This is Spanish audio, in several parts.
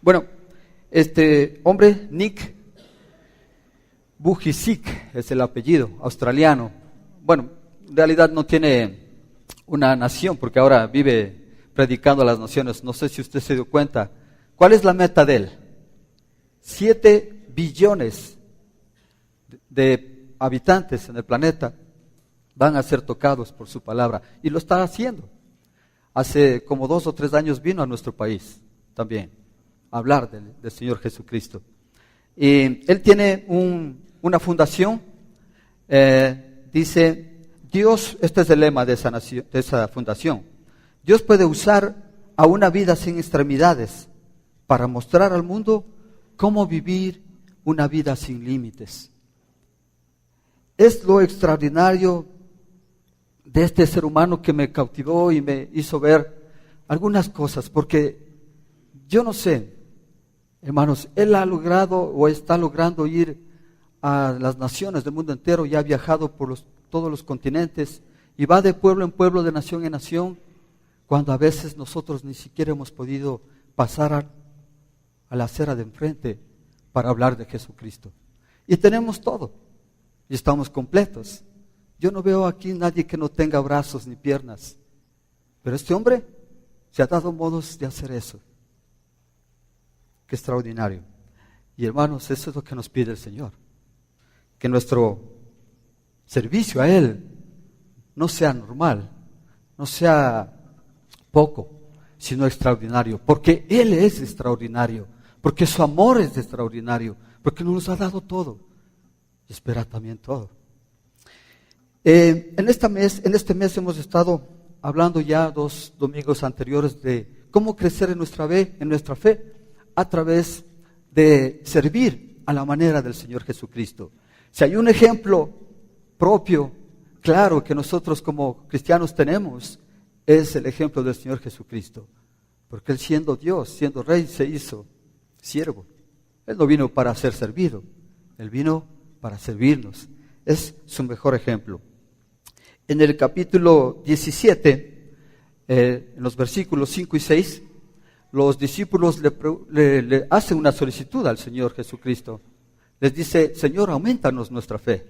Bueno, este hombre, Nick Vujicic, es el apellido, australiano. Bueno, en realidad no tiene una nación, porque ahora vive predicando a las naciones. No sé si usted se dio cuenta. ¿Cuál es la meta de él? 7 billones de habitantes en el planeta van a ser tocados por su palabra. Y lo está haciendo. Hace como 2 o 3 años vino a nuestro país también a hablar del Señor Jesucristo. Y él tiene una fundación, dice, Dios, este es el lema de esa fundación, Dios puede usar a una vida sin extremidades para mostrar al mundo cómo vivir una vida sin límites. Es lo extraordinario de este ser humano que me cautivó y me hizo ver algunas cosas, porque yo no sé, hermanos, él ha logrado o está logrando ir a las naciones del mundo entero, ya ha viajado por todos los continentes y va de pueblo en pueblo, de nación en nación, cuando a veces nosotros ni siquiera hemos podido pasar a la acera de enfrente para hablar de Jesucristo. Y tenemos todo, y estamos completos. Yo no veo aquí nadie que no tenga brazos ni piernas, pero este hombre se ha dado modos de hacer eso. Qué extraordinario. Y hermanos, eso es lo que nos pide el Señor, que nuestro servicio a Él no sea normal, no sea poco, sino extraordinario, porque Él es extraordinario, porque su amor es extraordinario, porque nos ha dado todo y espera también todo. En este mes hemos estado hablando ya 2 domingos anteriores de cómo crecer en nuestra fe a través de servir a la manera del Señor Jesucristo. Si hay un ejemplo propio, claro, que nosotros como cristianos tenemos, es el ejemplo del Señor Jesucristo. Porque Él, siendo Dios, siendo Rey, se hizo siervo. Él no vino para ser servido, Él vino para servirnos. Es su mejor ejemplo. En el capítulo 17, en los versículos 5 y 6, los discípulos le hacen una solicitud al Señor Jesucristo. Les dice, Señor, aumentanos nuestra fe.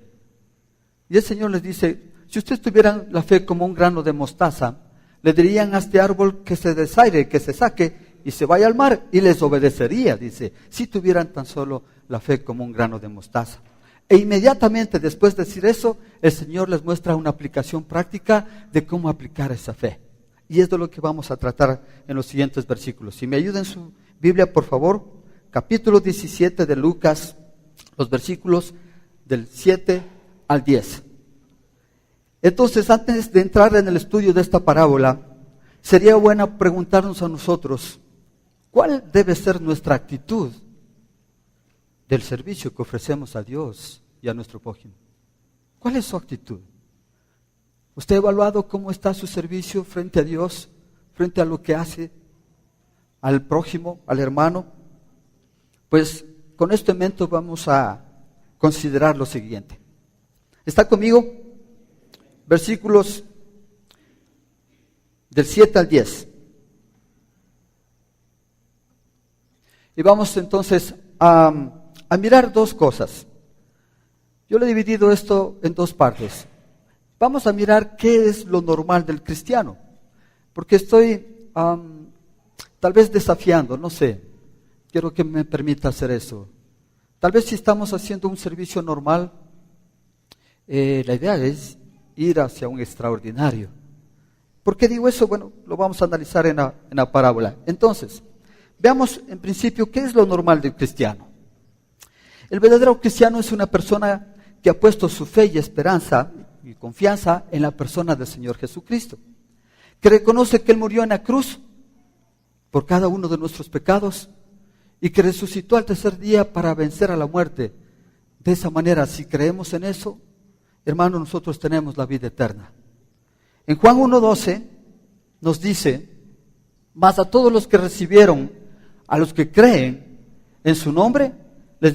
Y el Señor les dice, si ustedes tuvieran la fe como un grano de mostaza, le dirían a este árbol que se desaire, que se saque y se vaya al mar, y les obedecería, dice, si tuvieran tan solo la fe como un grano de mostaza. E inmediatamente después de decir eso, el Señor les muestra una aplicación práctica de cómo aplicar esa fe. Y es de lo que vamos a tratar en los siguientes versículos. Si me ayudan en su Biblia, por favor, capítulo 17 de Lucas, los versículos del 7 al 10. Entonces, antes de entrar en el estudio de esta parábola, sería bueno preguntarnos a nosotros, ¿cuál debe ser nuestra actitud del servicio que ofrecemos a Dios y a nuestro prójimo? ¿Cuál es su actitud? ¿Usted ha evaluado cómo está su servicio frente a Dios, frente a lo que hace al prójimo, al hermano? Pues con este momento vamos a considerar lo siguiente. ¿Está conmigo? Versículos del 7 al 10. Y vamos entonces a mirar 2 cosas. Yo le he dividido esto en 2 partes. Vamos a mirar qué es lo normal del cristiano, porque estoy tal vez desafiando, no sé, quiero que me permita hacer eso. Tal vez si estamos haciendo un servicio normal, la idea es ir hacia un extraordinario. ¿Por qué digo eso? Bueno, lo vamos a analizar en la parábola. Entonces, veamos en principio qué es lo normal del cristiano. El verdadero cristiano es una persona que ha puesto su fe y esperanza y confianza en la persona del Señor Jesucristo, que reconoce que Él murió en la cruz por cada uno de nuestros pecados y que resucitó al tercer día para vencer a la muerte. De esa manera, si creemos en eso, hermanos, nosotros tenemos la vida eterna. En Juan 1:12 nos dice, mas a todos los que recibieron, a los que creen en su nombre, les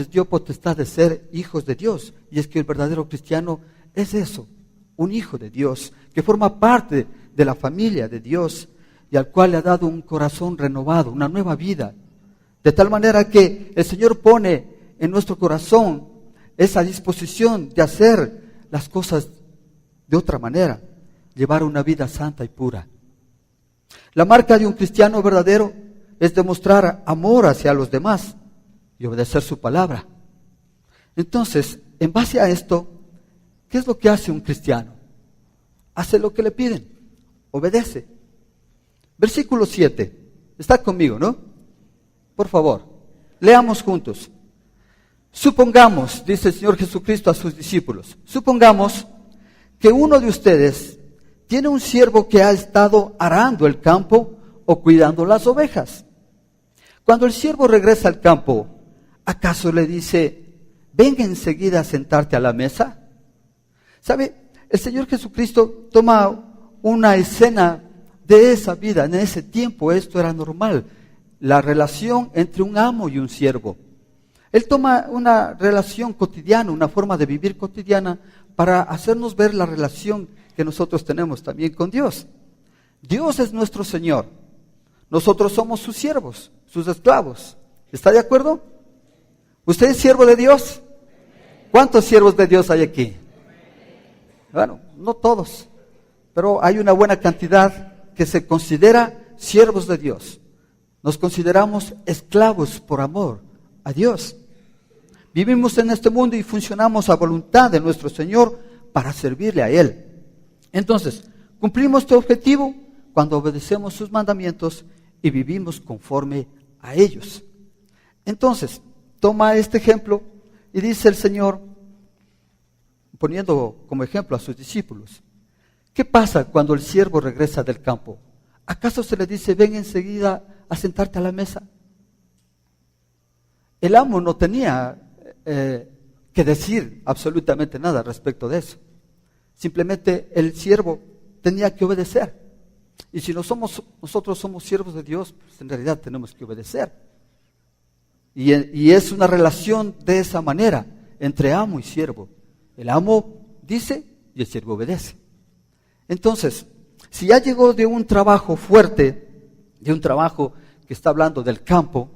dio potestad de ser hijos de Dios. Y es que el verdadero cristiano es eso, un hijo de Dios, que forma parte de la familia de Dios y al cual le ha dado un corazón renovado, una nueva vida. De tal manera que el Señor pone en nuestro corazón esa disposición de hacer las cosas de otra manera, llevar una vida santa y pura. La marca de un cristiano verdadero es demostrar amor hacia los demás y obedecer su palabra. Entonces, en base a esto, ¿qué es lo que hace un cristiano? Hace lo que le piden, obedece. Versículo 7, está conmigo, ¿no? Por favor, leamos juntos. Supongamos, dice el Señor Jesucristo a sus discípulos, supongamos que uno de ustedes tiene un siervo que ha estado arando el campo o cuidando las ovejas. Cuando el siervo regresa al campo, ¿acaso le dice, venga enseguida a sentarte a la mesa? ¿Sabe? El Señor Jesucristo toma una escena de esa vida. En ese tiempo esto era normal, la relación entre un amo y un siervo. Él toma una relación cotidiana, una forma de vivir cotidiana para hacernos ver la relación que nosotros tenemos también con Dios. Dios es nuestro Señor. Nosotros somos sus siervos, sus esclavos. ¿Está de acuerdo? ¿Usted es siervo de Dios? ¿Cuántos siervos de Dios hay aquí? Bueno, no todos, pero hay una buena cantidad que se considera siervos de Dios. Nos consideramos esclavos por amor a Dios. Vivimos en este mundo y funcionamos a voluntad de nuestro Señor para servirle a Él. Entonces, cumplimos este objetivo cuando obedecemos sus mandamientos y vivimos conforme a ellos. Entonces, toma este ejemplo y dice el Señor, poniendo como ejemplo a sus discípulos, ¿qué pasa cuando el siervo regresa del campo? ¿Acaso se le dice, ven enseguida a sentarte a la mesa? El amo no tenía que decir absolutamente nada respecto de eso. Simplemente el siervo tenía que obedecer. Y si nosotros somos siervos de Dios, pues en realidad tenemos que obedecer. Y es una relación de esa manera, entre amo y siervo. El amo dice y el siervo obedece. Entonces, si ya llegó de un trabajo fuerte, de un trabajo que está hablando del campo,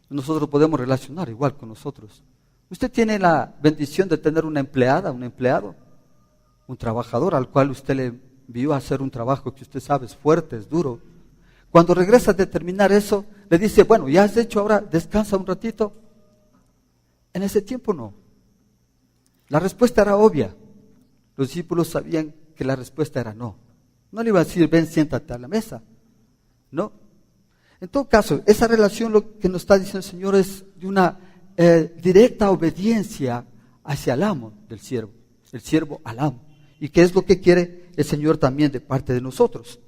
nosotros podemos relacionar igual con nosotros. Usted tiene la bendición de tener una empleada, un empleado, un trabajador al cual usted le envió a hacer un trabajo que usted sabe es fuerte, es duro. Cuando regresa de terminar eso, le dice, bueno, ya has hecho, ahora descansa un ratito. En ese tiempo no. La respuesta era obvia. Los discípulos sabían que la respuesta era no. No le iba a decir, ven, siéntate a la mesa. No. En todo caso, esa relación lo que nos está diciendo el Señor es de una directa obediencia hacia el amo del siervo, el siervo al amo. ¿Y qué es lo que quiere el Señor también de parte de nosotros?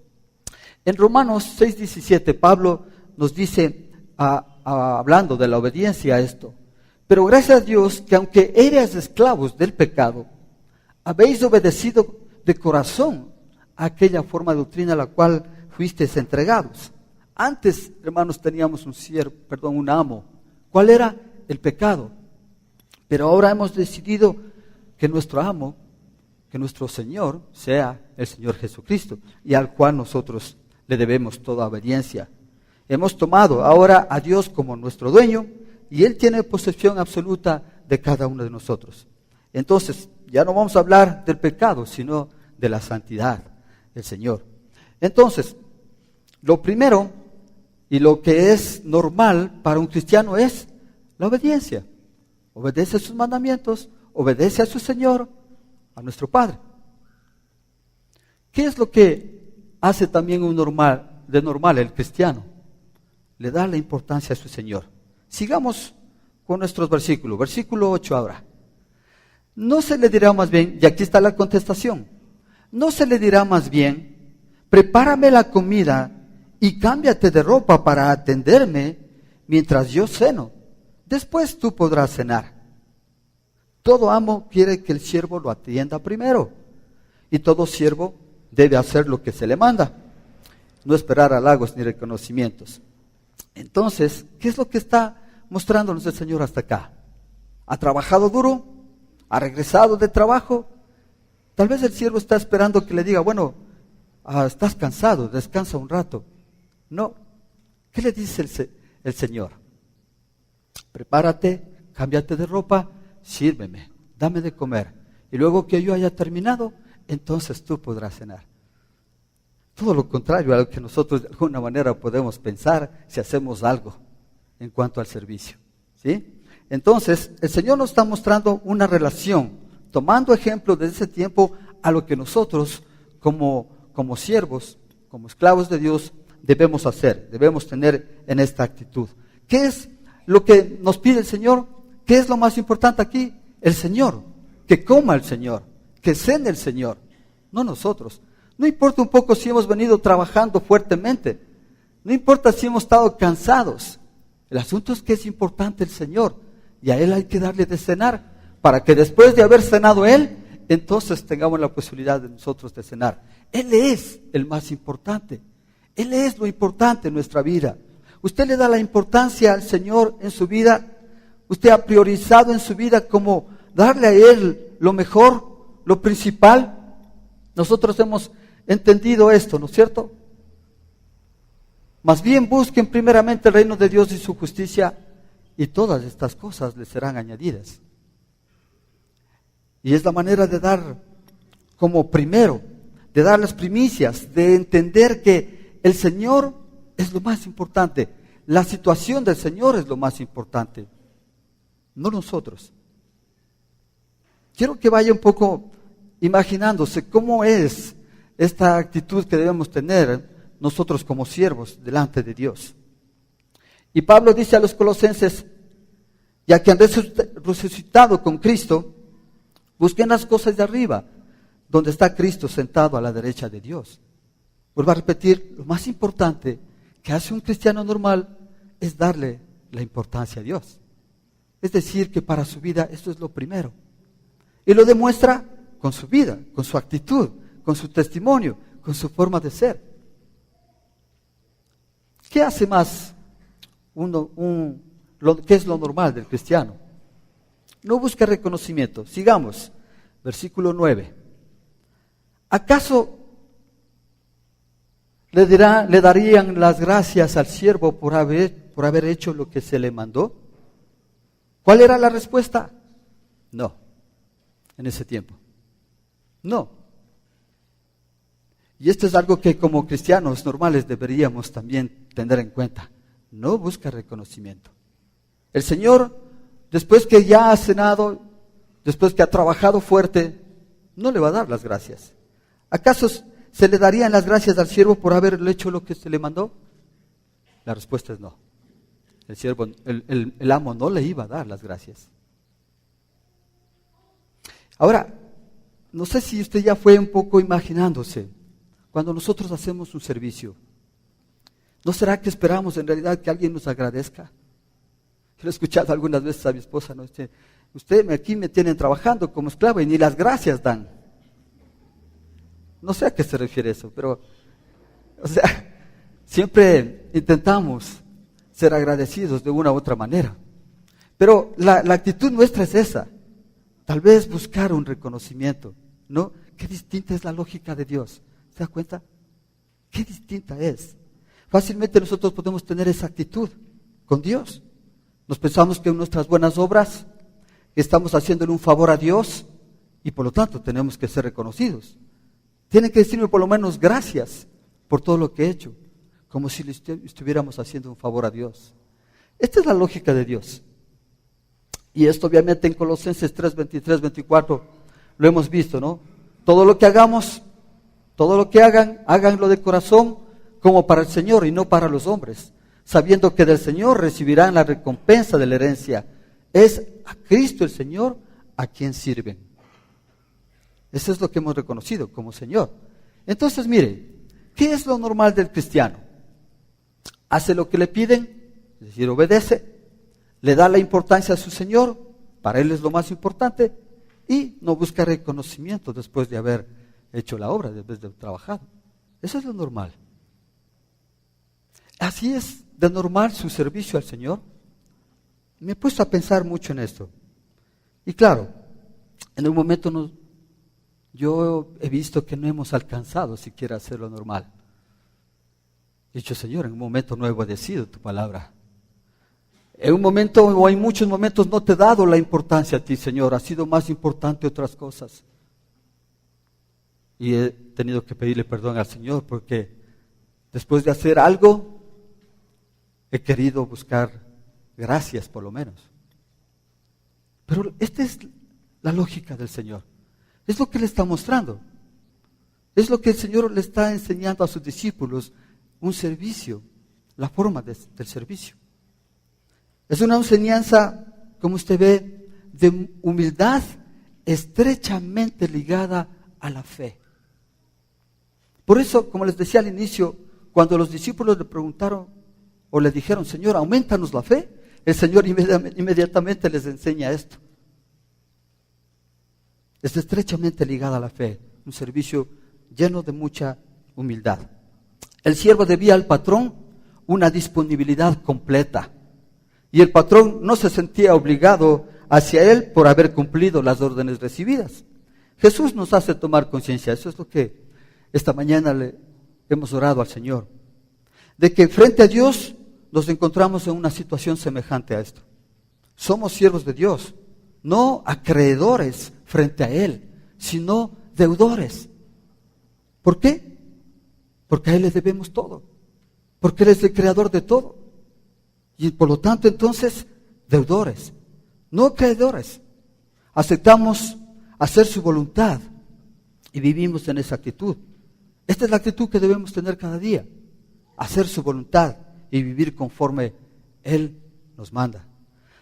En Romanos 6:17, Pablo nos dice, hablando de la obediencia a esto, pero gracias a Dios que aunque erais esclavos del pecado, habéis obedecido de corazón a aquella forma de doctrina a la cual fuisteis entregados. Antes, hermanos, teníamos un amo. ¿Cuál era? El pecado. Pero ahora hemos decidido que nuestro amo, que nuestro Señor sea el Señor Jesucristo, y al cual nosotros le debemos toda obediencia. Hemos tomado ahora a Dios como nuestro dueño, y Él tiene posesión absoluta de cada uno de nosotros. Entonces, ya no vamos a hablar del pecado, sino de la santidad del Señor. Entonces, lo primero y lo que es normal para un cristiano es la obediencia. Obedece a sus mandamientos, obedece a su Señor, a nuestro Padre. ¿Qué es lo que hace también de normal el cristiano? Le da la importancia a su Señor. Sigamos con nuestros versículos. Versículo 8 ahora. No se le dirá más bien, y aquí está la contestación, no se le dirá más bien, prepárame la comida y cámbiate de ropa para atenderme mientras yo ceno. Después tú podrás cenar. Todo amo quiere que el siervo lo atienda primero, y todo siervo debe hacer lo que se le manda, no esperar halagos ni reconocimientos. Entonces, ¿qué es lo que está mostrándonos el Señor hasta acá? ¿Ha trabajado duro? ¿Ha regresado de trabajo? Tal vez el siervo está esperando que le diga, bueno, estás cansado, descansa un rato. No. ¿Qué le dice el Señor? Prepárate, cámbiate de ropa, sírveme, dame de comer. Y luego que yo haya terminado, entonces tú podrás cenar. Todo lo contrario a lo que nosotros de alguna manera podemos pensar si hacemos algo en cuanto al servicio, ¿sí? Entonces, el Señor nos está mostrando una relación, tomando ejemplo de ese tiempo a lo que nosotros como siervos, como esclavos de Dios, debemos hacer, debemos tener en esta actitud. ¿Qué es lo que nos pide el Señor? ¿Qué es lo más importante aquí? El Señor, que coma el Señor, que cene el Señor, no nosotros. No importa un poco si hemos venido trabajando fuertemente, no importa si hemos estado cansados. El asunto es que es importante el Señor y a Él hay que darle de cenar para que después de haber cenado Él, entonces tengamos la posibilidad de nosotros de cenar. Él es el más importante. Él es lo importante en nuestra vida. Usted le da la importancia al Señor en su vida. Usted ha priorizado en su vida como darle a Él lo mejor, lo principal. Nosotros hemos entendido esto, ¿no es cierto? Más bien busquen primeramente el reino de Dios y su justicia, y todas estas cosas les serán añadidas. Y es la manera de dar como primero, de dar las primicias, de entender que el Señor es lo más importante. La situación del Señor es lo más importante, no nosotros. Quiero que vaya un poco imaginándose cómo es esta actitud que debemos tener nosotros como siervos delante de Dios. Y Pablo dice a los colosenses, ya que han resucitado con Cristo, busquen las cosas de arriba, donde está Cristo sentado a la derecha de Dios. Vuelvo a repetir, lo más importante que hace un cristiano normal es darle la importancia a Dios. Es decir, que para su vida esto es lo primero. Y lo demuestra con su vida, con su actitud, con su testimonio, con su forma de ser. ¿Qué hace más qué es lo normal del cristiano? No busca reconocimiento. Sigamos, versículo 9. ¿Acaso le darían las gracias al siervo por haber hecho lo que se le mandó? ¿Cuál era la respuesta? No, en ese tiempo. No. Y esto es algo que como cristianos normales deberíamos también tener en cuenta. No busca reconocimiento. El Señor, después que ya ha cenado, después que ha trabajado fuerte, no le va a dar las gracias. ¿Acaso se le darían las gracias al siervo por haber hecho lo que se le mandó? La respuesta es no. El siervo, el amo no le iba a dar las gracias. Ahora, no sé si usted ya fue un poco imaginándose, cuando nosotros hacemos un servicio, ¿no será que esperamos en realidad que alguien nos agradezca? Yo he escuchado algunas veces a mi esposa, ¿no? Usted aquí me tienen trabajando como esclavo y ni las gracias dan. No sé a qué se refiere eso, pero, siempre intentamos ser agradecidos de una u otra manera. Pero la actitud nuestra es esa, tal vez buscar un reconocimiento, ¿no? Qué distinta es la lógica de Dios, ¿se da cuenta? Qué distinta es. Fácilmente nosotros podemos tener esa actitud con Dios. Nos pensamos que en nuestras buenas obras estamos haciéndole un favor a Dios y por lo tanto tenemos que ser reconocidos. Tienen que decirme por lo menos gracias por todo lo que he hecho, como si le estuviéramos haciendo un favor a Dios. Esta es la lógica de Dios. Y esto obviamente en Colosenses 3, 23, 24 lo hemos visto, ¿no? Todo lo que hagamos, todo lo que hagan, háganlo de corazón como para el Señor y no para los hombres, sabiendo que del Señor recibirán la recompensa de la herencia. Es a Cristo el Señor a quien sirven. Eso es lo que hemos reconocido como Señor. Entonces, mire, ¿qué es lo normal del cristiano? Hace lo que le piden, es decir, obedece, le da la importancia a su Señor, para Él es lo más importante, y no busca reconocimiento después de haber hecho la obra, después de haber trabajado. Eso es lo normal. Así es de normal su servicio al Señor. Me he puesto a pensar mucho en esto. Y claro, en un momento yo he visto que no hemos alcanzado siquiera a hacer lo normal. He dicho, Señor, en un momento no he obedecido tu palabra. En un momento o en muchos momentos no te he dado la importancia a ti, Señor. Ha sido más importante otras cosas. Y he tenido que pedirle perdón al Señor porque después de hacer algo, he querido buscar gracias por lo menos. Pero esta es la lógica del Señor. Es lo que le está mostrando. Es lo que el Señor le está enseñando a sus discípulos. Un servicio, la forma del servicio. Es una enseñanza, como usted ve, de humildad estrechamente ligada a la fe. Por eso, como les decía al inicio, cuando los discípulos le preguntaron o le dijeron, Señor, aumentanos la fe, el Señor inmediatamente les enseña esto. Es estrechamente ligada a la fe, un servicio lleno de mucha humildad. El siervo debía al patrón una disponibilidad completa. Y el patrón no se sentía obligado hacia él por haber cumplido las órdenes recibidas. Jesús nos hace tomar conciencia, eso es lo que esta mañana le hemos orado al Señor, de que frente a Dios nos encontramos en una situación semejante a esto. Somos siervos de Dios, no acreedores frente a Él, sino deudores. ¿Por qué? Porque a Él le debemos todo, porque Él es el creador de todo. Y por lo tanto, entonces, deudores, no acreedores. Aceptamos hacer su voluntad y vivimos en esa actitud. Esta es la actitud que debemos tener cada día, hacer su voluntad y vivir conforme Él nos manda.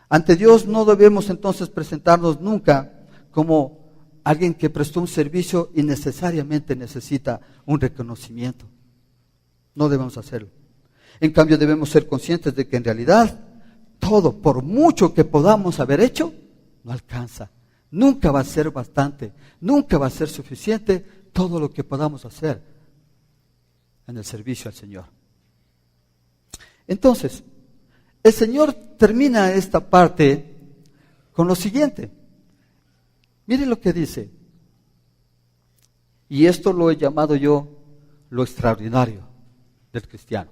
Ante Dios no debemos entonces presentarnos nunca como alguien que prestó un servicio y necesariamente necesita un reconocimiento. No debemos hacerlo. En cambio, debemos ser conscientes de que en realidad todo, por mucho que podamos haber hecho, no alcanza. Nunca va a ser bastante, nunca va a ser suficiente todo lo que podamos hacer en el servicio al Señor. Entonces, el Señor termina esta parte con lo siguiente. Mire lo que dice. Y esto lo he llamado yo lo extraordinario del cristiano.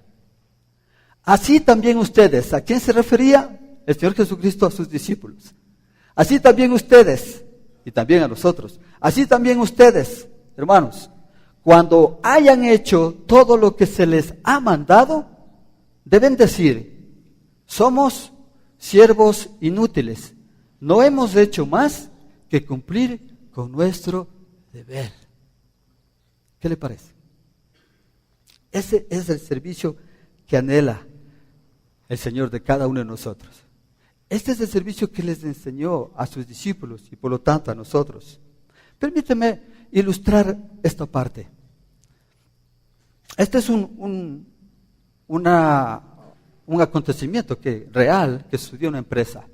Así también ustedes, ¿a quién se refería? El Señor Jesucristo a sus discípulos. Así también ustedes, y también a nosotros, así también ustedes, hermanos, cuando hayan hecho todo lo que se les ha mandado, deben decir, somos siervos inútiles, no hemos hecho más que cumplir con nuestro deber. ¿Qué le parece? Ese es el servicio que anhela el Señor de cada uno de nosotros. Este es el servicio que les enseñó a sus discípulos y por lo tanto a nosotros. Permíteme ilustrar esta parte. Este es un acontecimiento real que sucedió en una empresa.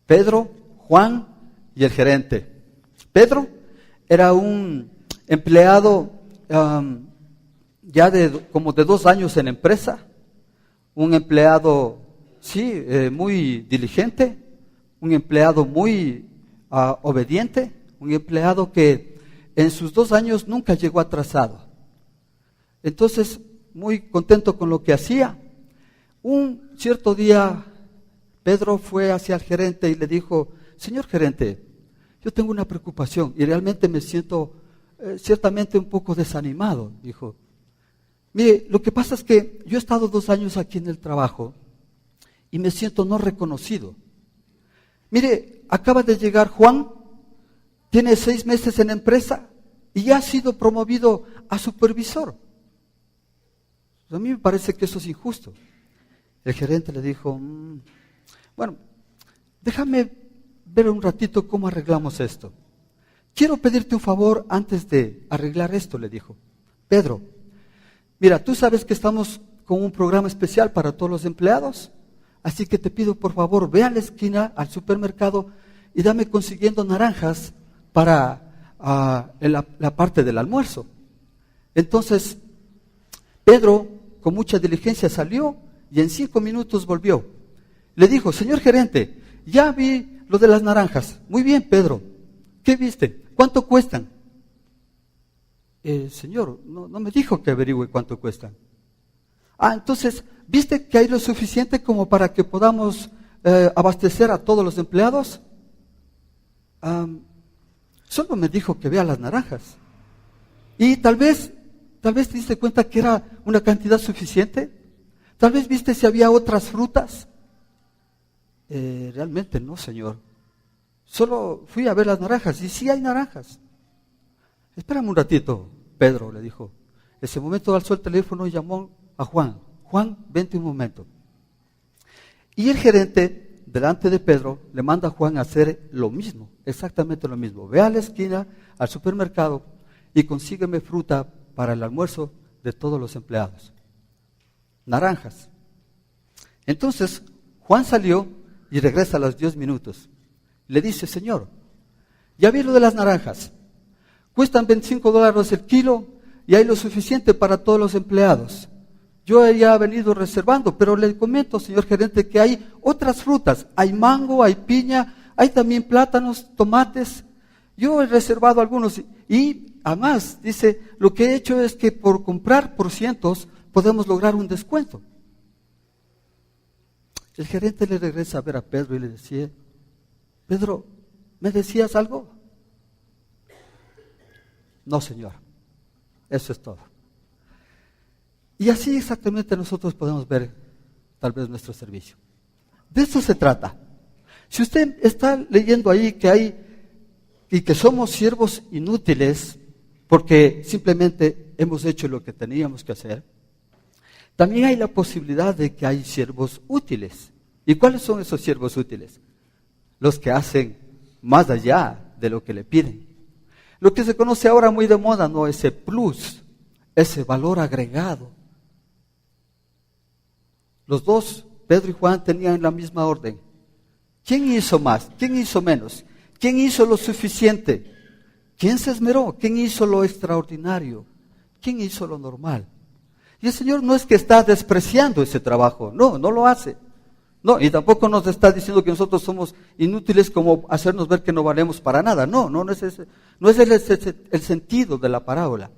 Pedro, Juan y el gerente. Pedro era un empleado ya como de 2 años en la empresa, un empleado, muy diligente, un empleado muy obediente, un empleado que en sus 2 años nunca llegó atrasado. Entonces, muy contento con lo que hacía. Un cierto día, Pedro fue hacia el gerente y le dijo, señor gerente, yo tengo una preocupación y realmente me siento ciertamente un poco desanimado. Dijo, mire, lo que pasa es que yo he estado 2 años aquí en el trabajo y me siento no reconocido. Mire, acaba de llegar Juan, tiene 6 meses en la empresa y ya ha sido promovido a supervisor. A mí me parece que eso es injusto. El gerente le dijo, bueno, déjame ver un ratito cómo arreglamos esto. Quiero pedirte un favor antes de arreglar esto, le dijo. Pedro, mira, tú sabes que estamos con un programa especial para todos los empleados, así que te pido por favor, ve a la esquina, al supermercado y dame consiguiendo naranjas para la parte del almuerzo. Entonces, Pedro con mucha diligencia salió y en 5 minutos volvió. Le dijo, señor gerente, ya vi lo de las naranjas. Muy bien, Pedro. ¿Qué viste? ¿Cuánto cuestan? Señor, no me dijo que averigüe cuánto cuestan. Entonces, ¿viste que hay lo suficiente como para que podamos abastecer a todos los empleados? Solo me dijo que vea las naranjas. Y tal vez te diste cuenta que era una cantidad suficiente. Tal vez viste si había otras frutas. Realmente no, Señor. Solo fui a ver las naranjas y sí hay naranjas. Espérame un ratito, Pedro le dijo. En ese momento alzó el teléfono y llamó a Juan. Juan, vente un momento. Y el gerente, delante de Pedro, le manda a Juan a hacer lo mismo, exactamente lo mismo. Ve a la esquina, al supermercado, y consígueme fruta para el almuerzo de todos los empleados. Naranjas. Entonces, Juan salió y regresa a los 10 minutos. Le dice, Señor, ya vi lo de las naranjas. Cuestan $25 el kilo y hay lo suficiente para todos los empleados. Yo ya he venido reservando, pero le comento, señor gerente, que hay otras frutas. Hay mango, hay piña, hay también plátanos, tomates. Yo he reservado algunos y además, dice, lo que he hecho es que por comprar por cientos podemos lograr un descuento. El gerente le regresa a ver a Pedro y le decía, Pedro, ¿me decías algo? No, señor, eso es todo. Y así exactamente nosotros podemos ver tal vez nuestro servicio. De eso se trata. Si usted está leyendo ahí que hay y que somos siervos inútiles porque simplemente hemos hecho lo que teníamos que hacer, también hay la posibilidad de que hay siervos útiles. ¿Y cuáles son esos siervos útiles? Los que hacen más allá de lo que le piden. Lo que se conoce ahora muy de moda, ¿no? Ese plus, ese valor agregado. Los dos, Pedro y Juan, tenían la misma orden. ¿Quién hizo más? ¿Quién hizo menos? ¿Quién hizo lo suficiente? ¿Quién se esmeró? ¿Quién hizo lo extraordinario? ¿Quién hizo lo normal? Y el Señor no es que está despreciando ese trabajo, no lo hace. No, y tampoco nos está diciendo que nosotros somos inútiles como hacernos ver que no valemos para nada. No es ese, no es el sentido de la parábola.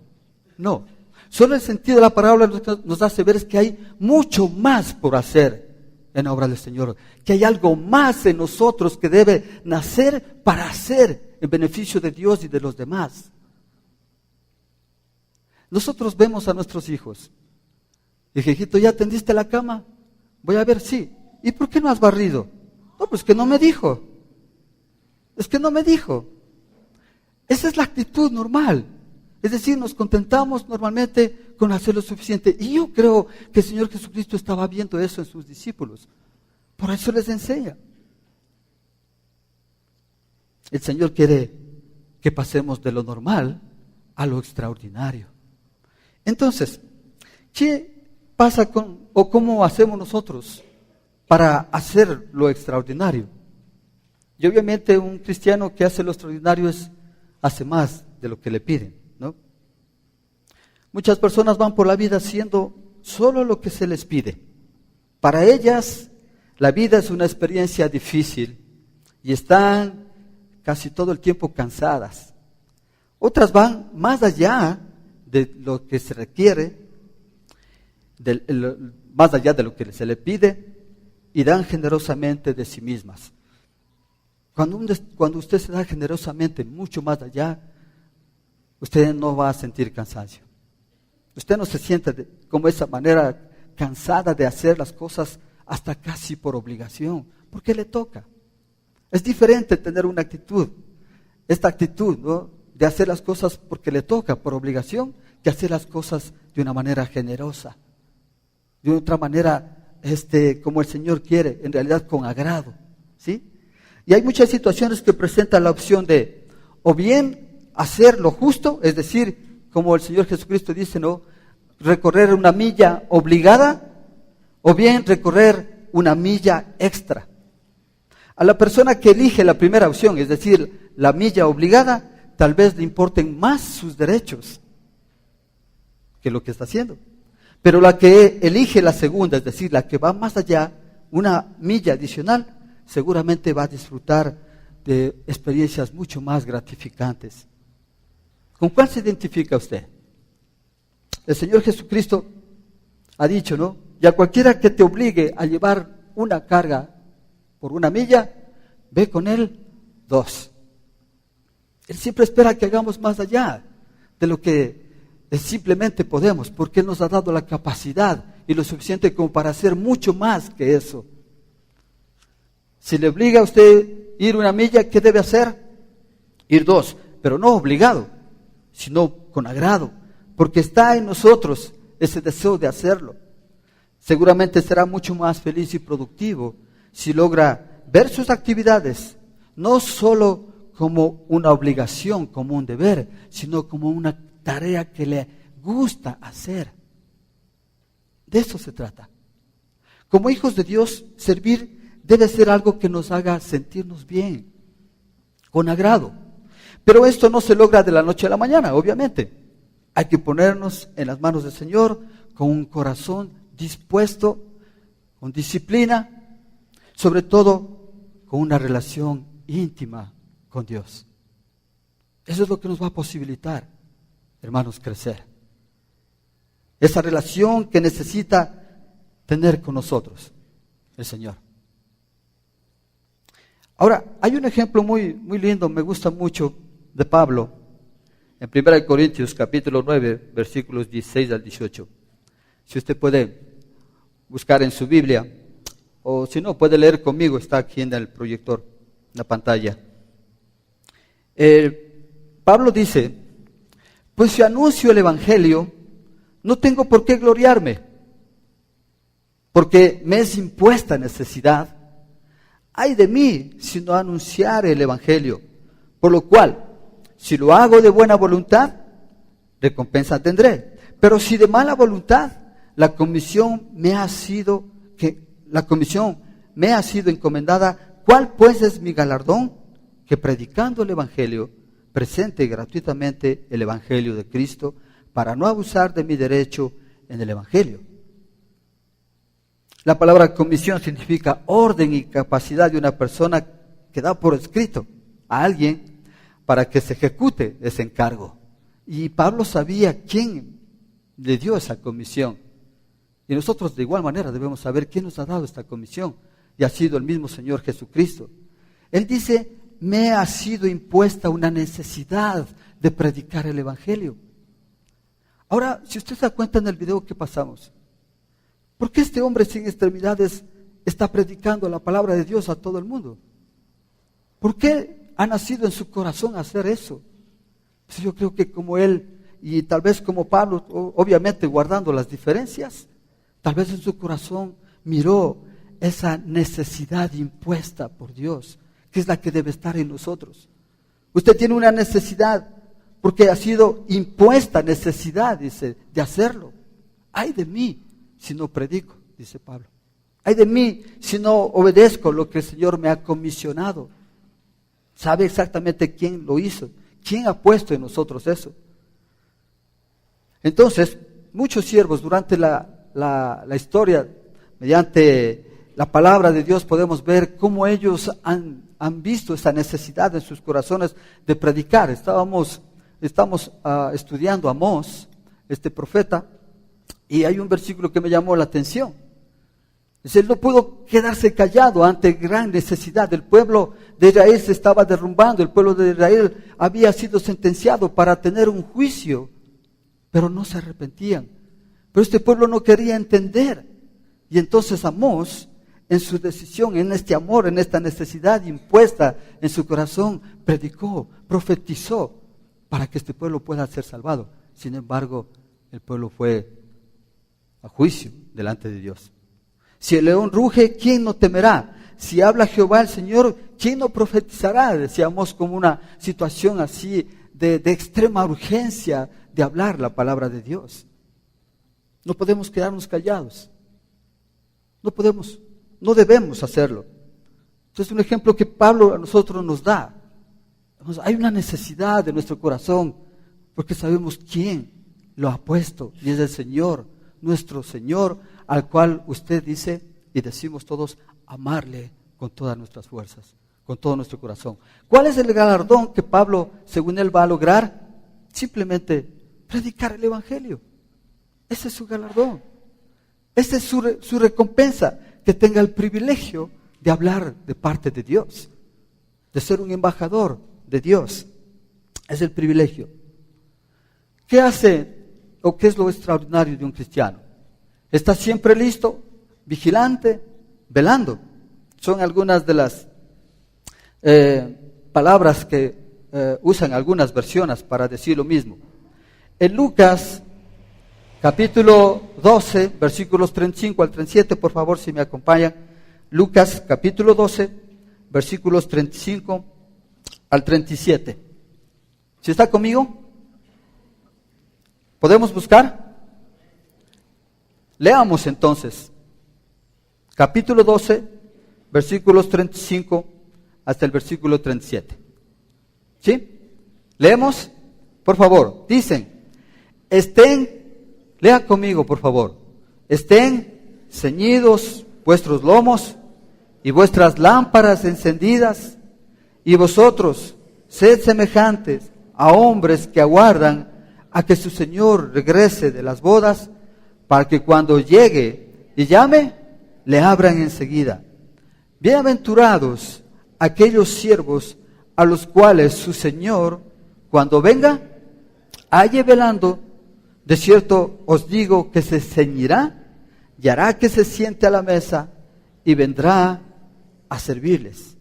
No, solo el sentido de la parábola nos hace ver es que hay mucho más por hacer en la obra del Señor, que hay algo más en nosotros que debe nacer para hacer en beneficio de Dios y de los demás. Nosotros vemos a nuestros hijos. Dije, hijito, ¿ya tendiste la cama? Voy a ver, sí. ¿Y por qué no has barrido? No, pues que no me dijo. Es que no me dijo. Esa es la actitud normal. Es decir, nos contentamos normalmente con hacer lo suficiente. Y yo creo que el Señor Jesucristo estaba viendo eso en sus discípulos. Por eso les enseña. El Señor quiere que pasemos de lo normal a lo extraordinario. Entonces, ¿qué pasa o cómo hacemos nosotros para hacer lo extraordinario? Y obviamente un cristiano que hace lo extraordinario hace más de lo que le piden, ¿no? Muchas personas van por la vida haciendo solo lo que se les pide. Para ellas la vida es una experiencia difícil y están casi todo el tiempo cansadas. Otras van más allá de lo que se requiere, más allá de lo que se le pide, y dan generosamente de sí mismas. Cuando usted se da generosamente mucho más allá, usted no va a sentir cansancio. Usted no se siente como esa manera cansada de hacer las cosas hasta casi por obligación, porque le toca. Es diferente tener una actitud, esta actitud, ¿no?, de hacer las cosas porque le toca, por obligación, que hacer las cosas de una manera generosa, de otra manera como el Señor quiere, en realidad con agrado, ¿sí? Y hay muchas situaciones que presentan la opción de, o bien hacer lo justo, es decir, como el Señor Jesucristo dice, ¿no?, recorrer una milla obligada, o bien recorrer una milla extra. A la persona que elige la primera opción, es decir, la milla obligada, tal vez le importen más sus derechos que lo que está haciendo. Pero la que elige la segunda, es decir, la que va más allá, una milla adicional, seguramente va a disfrutar de experiencias mucho más gratificantes. ¿Con cuál se identifica usted? El Señor Jesucristo ha dicho, ¿no?, Y a cualquiera que te obligue a llevar una carga por 1 milla, ve con él 2. Él siempre espera que hagamos más allá de lo que simplemente podemos, porque Él nos ha dado la capacidad y lo suficiente como para hacer mucho más que eso. Si le obliga a usted ir 1 milla, ¿qué debe hacer? Ir 2, pero no obligado, sino con agrado, porque está en nosotros ese deseo de hacerlo. Seguramente será mucho más feliz y productivo si logra ver sus actividades no solo como una obligación, como un deber, sino como una tarea que le gusta hacer. De eso se trata. Como hijos de Dios, servir debe ser algo que nos haga sentirnos bien, con agrado. Pero esto no se logra de la noche a la mañana, obviamente. Hay que ponernos en las manos del Señor con un corazón dispuesto, con disciplina, sobre todo con una relación íntima con Dios. Eso es lo que nos va a posibilitar, hermanos, crecer. Esa relación que necesita tener con nosotros el Señor. Ahora, hay un ejemplo muy lindo, me gusta mucho, de Pablo, en 1 Corintios capítulo 9, versículos 16 al 18. Si usted puede buscar en su Biblia, o si no, puede leer conmigo, está aquí en el proyector, en la pantalla. Pablo dice: pues si anuncio el Evangelio, no tengo por qué gloriarme, porque me es impuesta necesidad. Ay de mí si no anunciare el Evangelio, por lo cual, si lo hago de buena voluntad, recompensa tendré. Pero si de mala voluntad, la comisión me ha sido encomendada. ¿Cuál pues es mi galardón? Que predicando el Evangelio, presente gratuitamente el Evangelio de Cristo, para no abusar de mi derecho en el Evangelio. La palabra comisión significa orden y capacidad de una persona que da por escrito a alguien para que se ejecute ese encargo. Y Pablo sabía quién le dio esa comisión. Y nosotros de igual manera debemos saber quién nos ha dado esta comisión. Y ha sido el mismo Señor Jesucristo. Él dice: me ha sido impuesta una necesidad de predicar el Evangelio. Ahora, si usted se da cuenta en el video que pasamos, ¿por qué este hombre sin extremidades está predicando la palabra de Dios a todo el mundo? ¿Por qué ha nacido en su corazón hacer eso? Pues yo creo que como él, y tal vez como Pablo, obviamente guardando las diferencias, tal vez en su corazón miró esa necesidad impuesta por Dios, que es la que debe estar en nosotros. Usted tiene una necesidad, porque ha sido impuesta necesidad, dice, de hacerlo. Ay de mí si no predico, dice Pablo. Ay de mí si no obedezco lo que el Señor me ha comisionado. ¿Sabe exactamente quién lo hizo? ¿Quién ha puesto en nosotros eso? Entonces, muchos siervos durante la historia, mediante la palabra de Dios, podemos ver cómo ellos han visto esa necesidad en sus corazones de predicar. Estamos estudiando a Amós, este profeta, y hay un versículo que me llamó la atención. Dice: él no pudo quedarse callado ante gran necesidad. El pueblo de Israel se estaba derrumbando. El pueblo de Israel había sido sentenciado para tener un juicio, pero no se arrepentían. Pero este pueblo no quería entender. Y entonces Amós, en su decisión, en este amor, en esta necesidad impuesta en su corazón, predicó, profetizó para que este pueblo pueda ser salvado. Sin embargo, el pueblo fue a juicio delante de Dios. Si el león ruge, ¿quién no temerá? Si habla Jehová el Señor, ¿quién no profetizará? Decíamos, como una situación así de extrema urgencia de hablar la palabra de Dios. No podemos quedarnos callados. No debemos hacerlo. Entonces, un ejemplo que Pablo a nosotros nos da. Hay una necesidad de nuestro corazón, porque sabemos quién lo ha puesto, y es el Señor, nuestro Señor, al cual usted dice, y decimos todos, amarle con todas nuestras fuerzas, con todo nuestro corazón. ¿Cuál es el galardón que Pablo, según él, va a lograr? Simplemente predicar el Evangelio. Ese es su galardón. Esa es su recompensa, que tenga el privilegio de hablar de parte de Dios, de ser un embajador de Dios. Es el privilegio. ¿Qué hace o qué es lo extraordinario de un cristiano? Está siempre listo, vigilante, velando. Son algunas de las palabras que usan algunas versiones para decir lo mismo. En Lucas capítulo 12, versículos 35 al 37, por favor, si me acompañan. Lucas capítulo 12, versículos 35 al 37. ¿Sí está conmigo? ¿Podemos buscar? Leamos entonces. Capítulo 12, versículos 35 hasta el versículo 37. ¿Sí? ¿Leemos? Por favor. Dicen, lea conmigo, por favor. Estén ceñidos vuestros lomos y vuestras lámparas encendidas, y vosotros sed semejantes a hombres que aguardan a que su Señor regrese de las bodas, para que cuando llegue y llame, le abran enseguida. Bienaventurados aquellos siervos a los cuales su Señor, cuando venga, halle velando. De cierto os digo que se ceñirá y hará que se siente a la mesa y vendrá a servirles.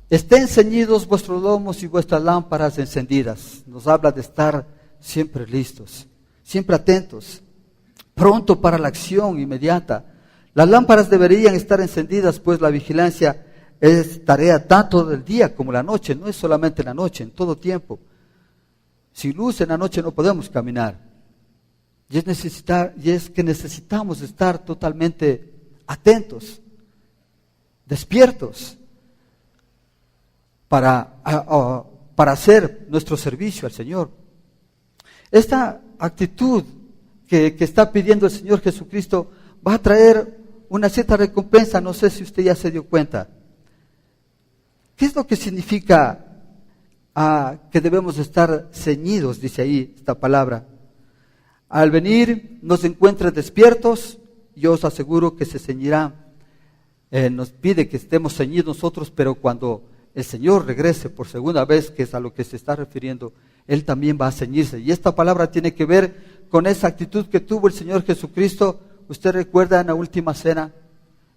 Estén ceñidos vuestros lomos y vuestras lámparas encendidas. Nos habla de estar siempre listos, siempre atentos, pronto para la acción inmediata. Las lámparas deberían estar encendidas, pues la vigilancia es tarea tanto del día como la noche. No es solamente en la noche, en todo tiempo. Sin luz en la noche no podemos caminar. Y es que necesitamos estar totalmente atentos, despiertos, para hacer nuestro servicio al Señor. Esta actitud que está pidiendo el Señor Jesucristo va a traer una cierta recompensa. No sé si usted ya se dio cuenta. ¿Qué es lo que significa que debemos estar ceñidos? Dice ahí esta palabra. Al venir nos encuentre despiertos, yo os aseguro que se ceñirá. Nos pide que estemos ceñidos nosotros, pero cuando el Señor regrese por segunda vez, que es a lo que se está refiriendo, Él también va a ceñirse. Y esta palabra tiene que ver con esa actitud que tuvo el Señor Jesucristo. Usted recuerda en la última cena,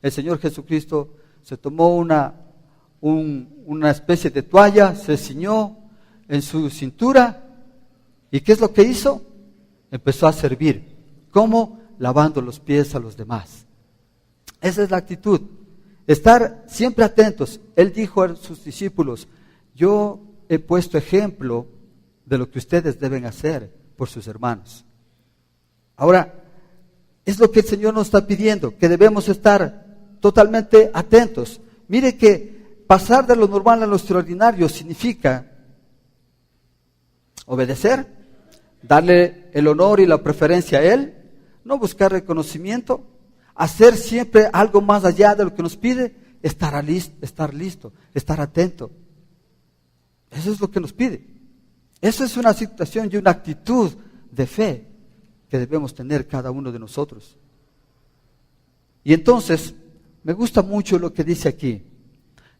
el Señor Jesucristo se tomó una especie de toalla, se ciñó en su cintura. ¿Y qué es lo que hizo? Empezó a servir. ¿Cómo? Lavando los pies a los demás. Esa es la actitud. Estar siempre atentos. Él dijo a sus discípulos, yo he puesto ejemplo de lo que ustedes deben hacer por sus hermanos. Ahora, es lo que el Señor nos está pidiendo, que debemos estar totalmente atentos. Mire que pasar de lo normal a lo extraordinario significa obedecer, darle el honor y la preferencia a Él, no buscar reconocimiento, hacer siempre algo más allá de lo que nos pide, estar listo, estar atento. Eso es lo que nos pide. Eso es una situación y una actitud de fe que debemos tener cada uno de nosotros. Y entonces, me gusta mucho lo que dice aquí.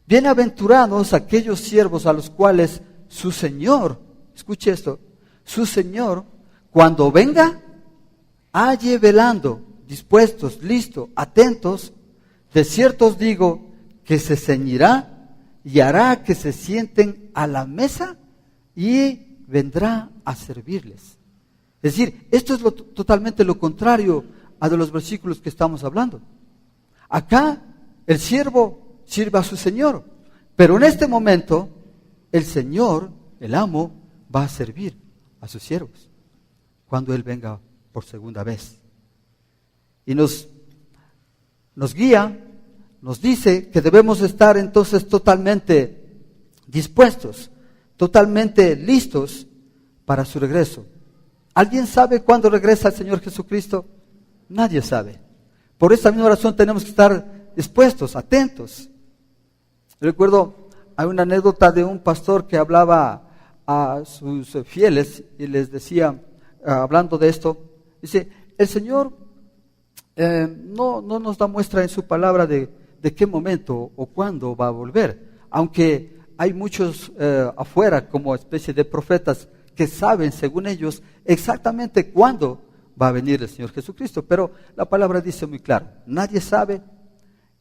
Bienaventurados aquellos siervos a los cuales su Señor, escuche esto, su Señor, cuando venga, halle velando, dispuestos, listos, atentos. De cierto os digo que se ceñirá y hará que se sienten a la mesa y vendrá a servirles. Es decir, esto es totalmente lo contrario a de los versículos que estamos hablando. Acá el siervo sirve a su Señor, pero en este momento el Señor, el amo, va a servir a sus siervos cuando Él venga por segunda vez. Y nos guía, nos dice que debemos estar entonces totalmente dispuestos, totalmente listos para su regreso. ¿Alguien sabe cuándo regresa el Señor Jesucristo? Nadie sabe. Por esa misma razón tenemos que estar dispuestos, atentos. Recuerdo, hay una anécdota de un pastor que hablaba a sus fieles y les decía, hablando de esto, dice, el Señor no nos da muestra en su palabra de qué momento o cuándo va a volver, aunque hay muchos afuera como especie de profetas que saben, según ellos, exactamente cuándo va a venir el Señor Jesucristo, pero la palabra dice muy claro, nadie sabe.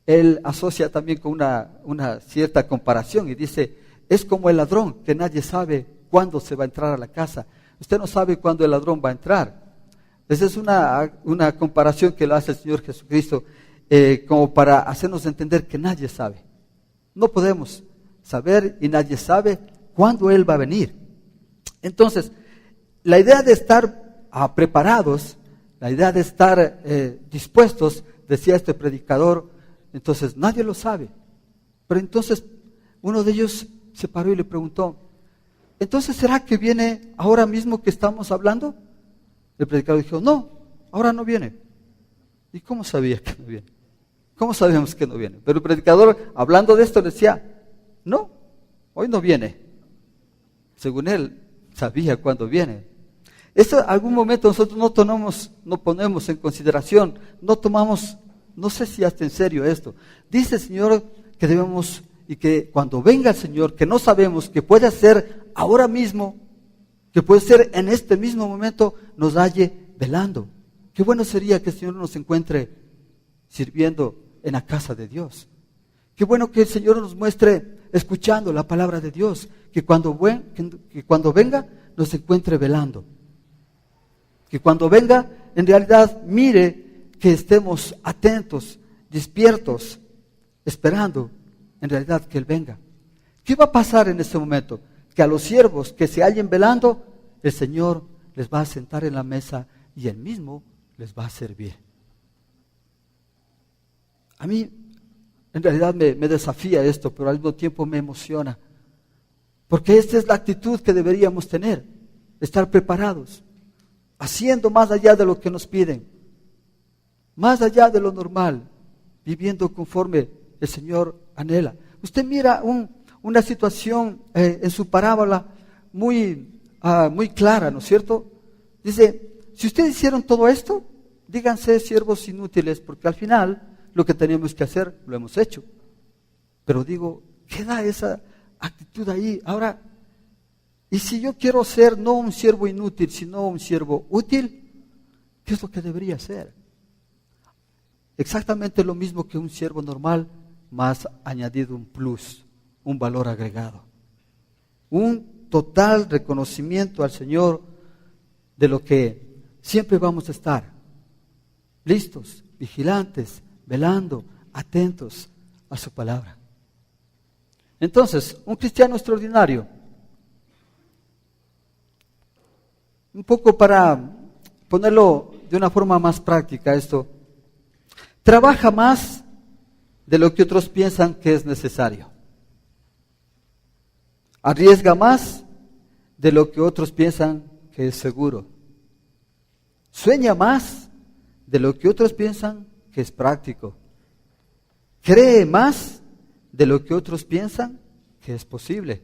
Él asocia también con una cierta comparación y dice, es como el ladrón, que nadie sabe cuándo se va a entrar a la casa. Usted no sabe cuándo el ladrón va a entrar. Esa es una comparación que lo hace el Señor Jesucristo como para hacernos entender que nadie sabe. No podemos saber y nadie sabe cuándo Él va a venir. Entonces, la idea de estar preparados, la idea de estar dispuestos, decía este predicador, entonces nadie lo sabe. Pero entonces uno de ellos se paró y le preguntó, ¿entonces será que viene ahora mismo que estamos hablando? El predicador dijo, no, ahora no viene. ¿Y cómo sabía que no viene? ¿Cómo sabemos que no viene? Pero el predicador, hablando de esto, decía, no, hoy no viene. Según él, sabía cuándo viene. Eso en algún momento nosotros no ponemos en consideración, no tomamos, no sé si hasta en serio esto. Dice el Señor que debemos, y que cuando venga el Señor, que no sabemos, que puede ser ahora mismo, que puede ser en este mismo momento, nos halle velando. Qué bueno sería que el Señor nos encuentre sirviendo en la casa de Dios. Qué bueno que el Señor nos muestre escuchando la palabra de Dios, que cuando venga nos encuentre velando. Que cuando venga, en realidad mire que estemos atentos, despiertos, esperando en realidad que Él venga. ¿Qué va a pasar en este momento? Que a los siervos que se hallen velando, el Señor les va a sentar en la mesa y Él mismo les va a servir. A mí, en realidad me desafía esto, pero al mismo tiempo me emociona. Porque esta es la actitud que deberíamos tener, estar preparados, haciendo más allá de lo que nos piden, más allá de lo normal, viviendo conforme el Señor anhela. Usted mira una situación en su parábola muy clara, ¿no es cierto? Dice, si ustedes hicieron todo esto, díganse siervos inútiles, porque al final lo que teníamos que hacer lo hemos hecho. Pero digo, queda esa actitud ahí. Ahora, y si yo quiero ser no un siervo inútil, sino un siervo útil, ¿qué es lo que debería ser? Exactamente lo mismo que un siervo normal, más añadido un plus, un valor agregado. Un total reconocimiento al Señor de lo que siempre vamos a estar, listos, vigilantes, velando, atentos a su palabra. Entonces, un cristiano extraordinario, un poco para ponerlo de una forma más práctica esto, trabaja más de lo que otros piensan que es necesario. Arriesga más de lo que otros piensan que es seguro. Sueña más de lo que otros piensan que es práctico. Cree más de lo que otros piensan que es posible.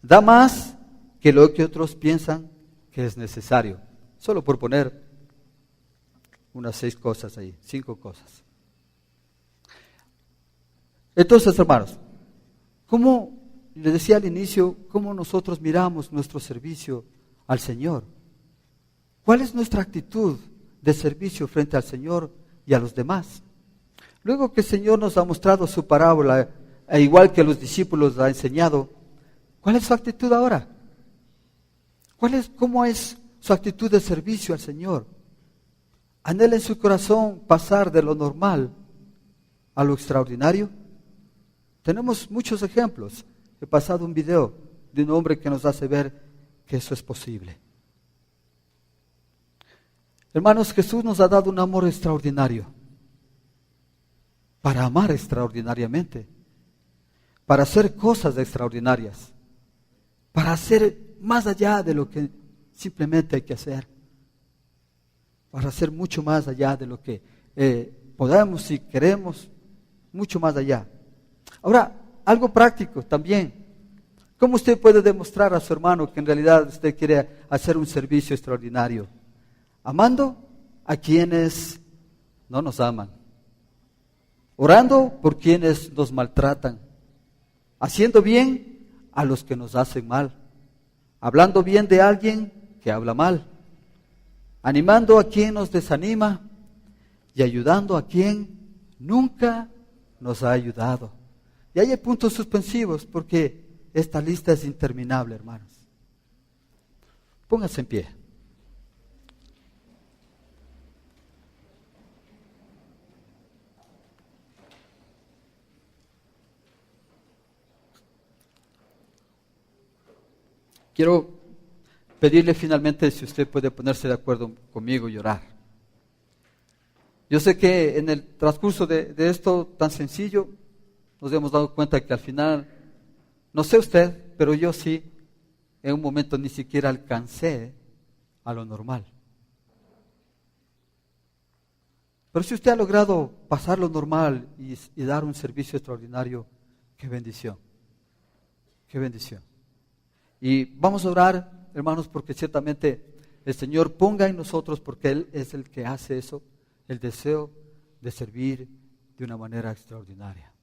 Da más que lo que otros piensan que es necesario. Solo por poner unas 6 cosas ahí, 5 cosas. Entonces, hermanos, como les decía al inicio, cómo nosotros miramos nuestro servicio al Señor. ¿Cuál es nuestra actitud de servicio frente al Señor y a los demás? Luego que el Señor nos ha mostrado su parábola, e igual que a los discípulos ha enseñado, ¿cuál es su actitud ahora? ¿Cómo es su actitud de servicio al Señor? ¿Anhela en su corazón pasar de lo normal a lo extraordinario? Tenemos muchos ejemplos. He pasado un video de un hombre que nos hace ver que eso es posible. Hermanos, Jesús nos ha dado un amor extraordinario para amar extraordinariamente, para hacer cosas extraordinarias, para hacer más allá de lo que simplemente hay que hacer, para hacer mucho más allá de lo que podamos y queremos, mucho más allá. Ahora, algo práctico también. ¿Cómo usted puede demostrar a su hermano que en realidad usted quiere hacer un servicio extraordinario? Amando a quienes no nos aman, orando por quienes nos maltratan, haciendo bien a los que nos hacen mal, hablando bien de alguien que habla mal, animando a quien nos desanima y ayudando a quien nunca nos ha ayudado. Y ahí hay puntos suspensivos porque esta lista es interminable, hermanos. Pónganse en pie. Quiero pedirle finalmente si usted puede ponerse de acuerdo conmigo y orar. Yo sé que en el transcurso de esto tan sencillo nos hemos dado cuenta que al final, no sé usted, pero yo sí, en un momento ni siquiera alcancé a lo normal. Pero si usted ha logrado pasar lo normal y dar un servicio extraordinario, qué bendición, qué bendición. Y vamos a orar, hermanos, porque ciertamente el Señor ponga en nosotros, porque Él es el que hace eso, el deseo de servir de una manera extraordinaria.